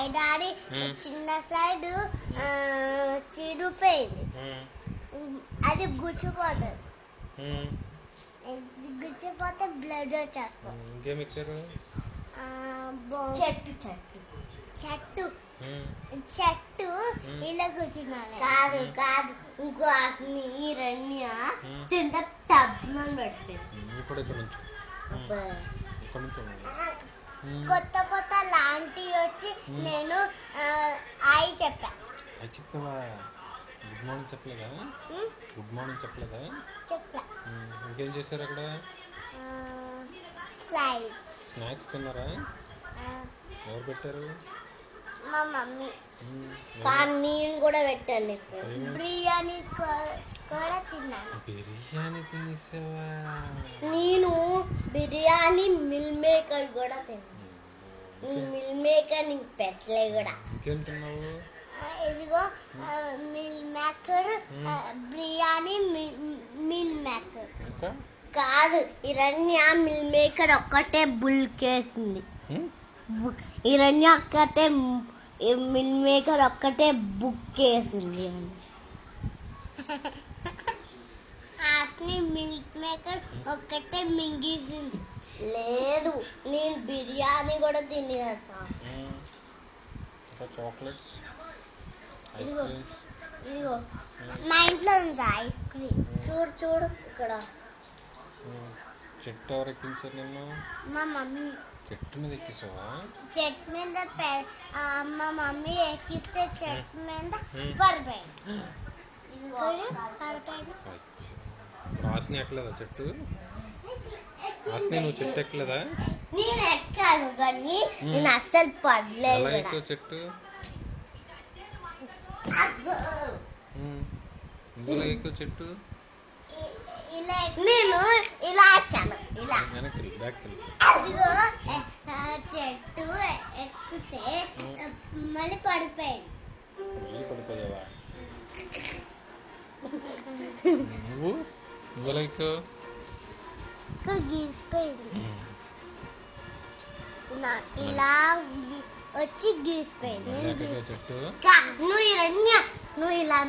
Slide ఆడి చిన్న slide చిరిగిపోయింది. అది గుచ్చిపోతుంది. గుచ్చిపోతే blood వచ్చేస్తుంది. ఇంకేం ఇచ్చారు? చెట్టు చెట్టు చెట్టు చెట్టు ఇలా కూర్చున్నాను. కాదు కాదు ఇంకో ఈరణ్య తింట తప్పమని పెట్టింది. కొత్త కొత్త లాంటి వచ్చి నేను అయి చెప్పా. చెప్పావా? గుడ్ మార్నింగ్ చెప్పలేదా? గుడ్ మార్నింగ్ చెప్పలేదా? చెప్పా. ఇంకేం చేశారు అక్కడ? స్నాక్స్ తిన్నారా? ఎవరు పెట్టారు? మా మమ్మీ. కానీ నేను కూడా పెట్టాను. బిర్యానీ కూడా తిన్నాను. బిర్యానీ తినేసావా? నేను బిర్యానీ మిల్ మేకర్ కూడా తిన్నాను. మిల్ మేకర్ నీకు పెట్టలే కూడా. ఇంకేం తిన్నావు? ఇదిగో meal maker, biryani meal maker. కాదు హిరణ్య మిల్ మేకర్ ఒక్కటే బుల్కేసింది. హిరణ్య ఒక్కటే మిల్ మేకర్ ఒక్కటే బుక్ వేసింది. మిల్క్ మేకర్ ఒక్కటే మింగేసింది. లేదు నేను బిర్యానీ కూడా తినేసా. చాక్లెట్స్ ఇదిగో ఇదిగో మా ఇంట్లో ఉంది ఐస్ క్రీమ్. చూడు చూడు ఇక్కడ. చెట్టు ఎవరు ఎక్కించారు నిన్ను? మా మమ్మీ. చెట్టు మీద ఎక్కిసావా? చెట్టు మీద మా మమ్మీ ఎక్కిస్తే చెట్టు మీద పడిపోయింది. రాసిని ఎక్కలేదా చెట్టు? రాసిని నువ్వు చెట్టు ఎక్కలేదా? నేను ఎక్కాను కానీ నేను అస్సలు పడలేదు. ఎలా ఎక్కువ చెట్టు? ఇందులో ఎక్కువ చెట్టు నేను ఇలా ఎక్కాను. ఇలా అదిగో చెట్టు ఎక్కితే మళ్ళీ పడిపోయాను. మళ్ళీ పడిపోయావా? నువ్వు నువ్వు ఎక్కువ ఇక్కడ గీసిపోయింది. ఇలా వచ్చి గీసిపోయింది. చెట్టు నువ్వు ఇలా